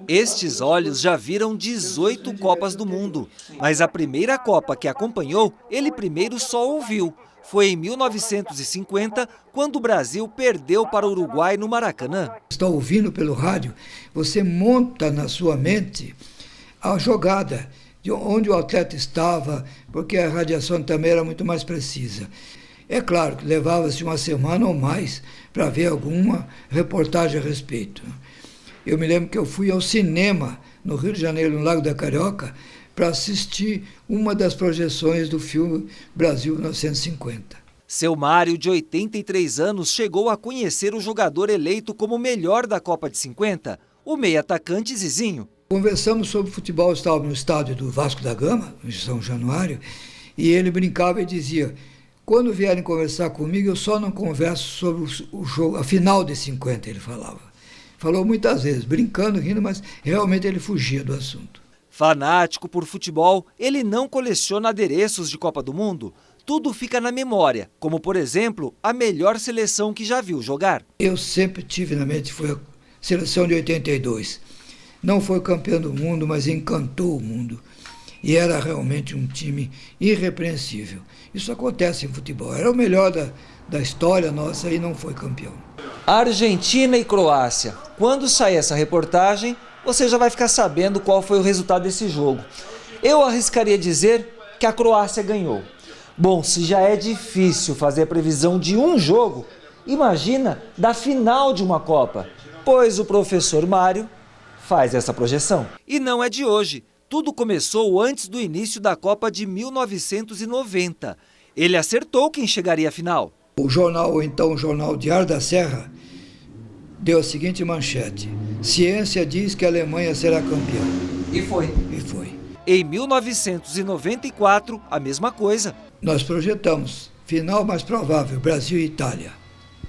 Estes olhos já viram 18 Copas do Mundo, mas a primeira Copa que acompanhou, ele primeiro só ouviu. Foi em 1950, quando o Brasil perdeu para o Uruguai no Maracanã. Está ouvindo pelo rádio, você monta na sua mente a jogada, de onde o atleta estava, porque a radiação também era muito mais precisa. É claro que levava-se uma semana ou mais para ver alguma reportagem a respeito. Eu me lembro que eu fui ao cinema no Rio de Janeiro, no Lago da Carioca, para assistir uma das projeções do filme Brasil 1950. Seu Mário, de 83 anos, chegou a conhecer o jogador eleito como o melhor da Copa de 50, o meio-atacante Zizinho. Conversamos sobre futebol, estávamos no estádio do Vasco da Gama, em São Januário, e ele brincava e dizia: quando vierem conversar comigo, eu só não converso sobre o jogo, a final de 50, ele falava. Falou muitas vezes, brincando, rindo, mas realmente ele fugia do assunto. Fanático por futebol, ele não coleciona adereços de Copa do Mundo. Tudo fica na memória, como, por exemplo, a melhor seleção que já viu jogar. Eu sempre tive na mente, foi a seleção de 82. Não foi campeão do mundo, mas encantou o mundo. E era realmente um time irrepreensível. Isso acontece em futebol. Era o melhor da história nossa e não foi campeão. Argentina e Croácia. Quando sair essa reportagem, você já vai ficar sabendo qual foi o resultado desse jogo. Eu arriscaria dizer que a Croácia ganhou. Bom, se já é difícil fazer a previsão de um jogo, imagina da final de uma Copa, pois o professor Mário faz essa projeção. E não é de hoje. Tudo começou antes do início da Copa de 1990. Ele acertou quem chegaria à final. O jornal Diário da Serra deu a seguinte manchete: ciência diz que a Alemanha será campeã. E foi. E foi. Em 1994, a mesma coisa. Nós projetamos final mais provável, Brasil e Itália.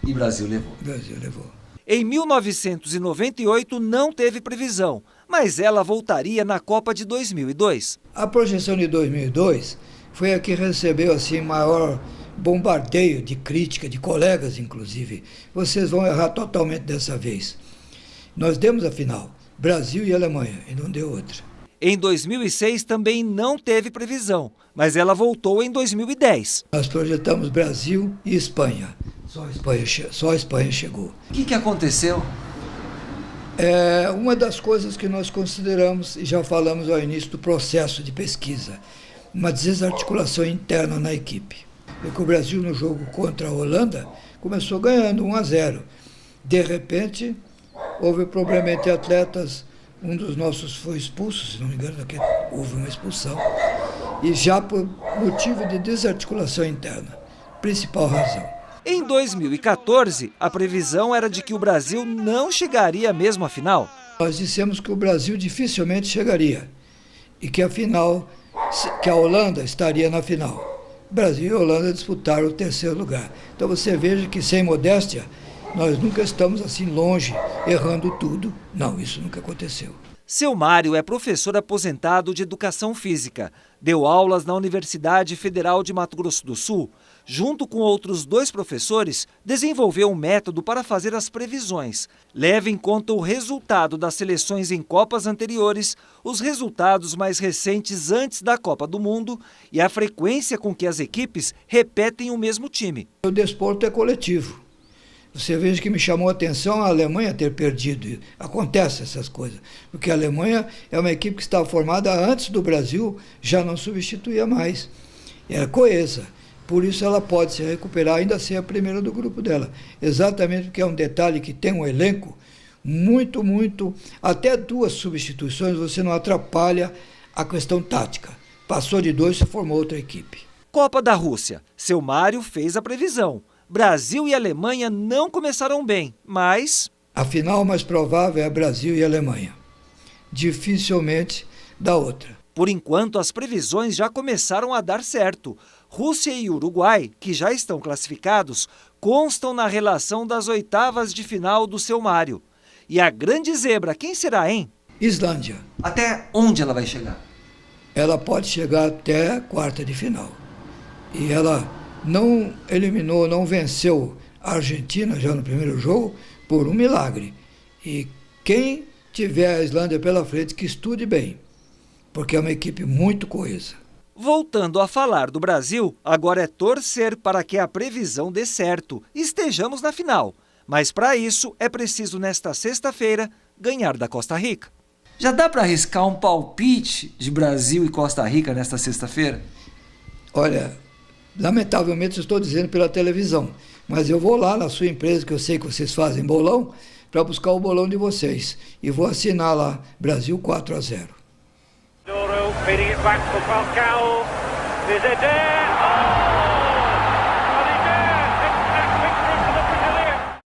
E Brasil levou. Brasil levou. Em 1998 não teve previsão, mas ela voltaria na Copa de 2002. A projeção de 2002 foi a que recebeu assim maior bombardeio de crítica, de colegas inclusive. Vocês vão errar totalmente dessa vez. Nós demos a final, Brasil e Alemanha, e não deu outra. Em 2006 também não teve previsão, mas ela voltou em 2010. Nós projetamos Brasil e Espanha. Só a Espanha chegou. O que aconteceu? Uma das coisas que nós consideramos, e já falamos ao início do processo de pesquisa, uma desarticulação interna na equipe. Porque o Brasil, no jogo contra a Holanda, começou ganhando 1-0. De repente, houve problema entre atletas, um dos nossos foi expulso, se não me engano, houve uma expulsão, e já por motivo de desarticulação interna, principal razão. Em 2014, a previsão era de que o Brasil não chegaria mesmo à final. Nós dissemos que o Brasil dificilmente chegaria e que a Holanda estaria na final. Brasil e Holanda disputaram o terceiro lugar. Então você veja que, sem modéstia, nós nunca estamos assim longe, errando tudo. Não, isso nunca aconteceu. Seu Mário é professor aposentado de Educação Física. Deu aulas na Universidade Federal de Mato Grosso do Sul. Junto com outros 2 professores, desenvolveu um método para fazer as previsões. Leva em conta o resultado das seleções em Copas anteriores, os resultados mais recentes antes da Copa do Mundo e a frequência com que as equipes repetem o mesmo time. O desporto é coletivo. Você veja que me chamou a atenção a Alemanha ter perdido. Acontece essas coisas. Porque a Alemanha é uma equipe que estava formada antes do Brasil, já não substituía mais. Era coesa. Por isso ela pode se recuperar, ainda ser a primeira do grupo dela. Exatamente porque é um detalhe que tem um elenco muito, até 2 substituições você não atrapalha a questão tática. Passou de 2, se formou outra equipe. Copa da Rússia. Seu Mário fez a previsão. Brasil e Alemanha não começaram bem, mas... A final mais provável é Brasil e Alemanha. Dificilmente da outra. Por enquanto, as previsões já começaram a dar certo. Rússia e Uruguai, que já estão classificados, constam na relação das oitavas de final do seu Mário. E a grande zebra, quem será, hein? Islândia. Até onde ela vai chegar? Ela pode chegar até a quarta de final. E ela não eliminou, não venceu a Argentina já no primeiro jogo por um milagre. E quem tiver a Islândia pela frente, que estude bem, porque é uma equipe muito coesa. Voltando a falar do Brasil, agora é torcer para que a previsão dê certo e estejamos na final. Mas para isso é preciso, nesta sexta-feira, ganhar da Costa Rica. Já dá para arriscar um palpite de Brasil e Costa Rica nesta sexta-feira? Olha, lamentavelmente estou dizendo pela televisão, mas eu vou lá na sua empresa, que eu sei que vocês fazem bolão, para buscar o bolão de vocês. E vou assinar lá, Brasil 4-0. Feeding it back for Falcao. Is it there? Oh!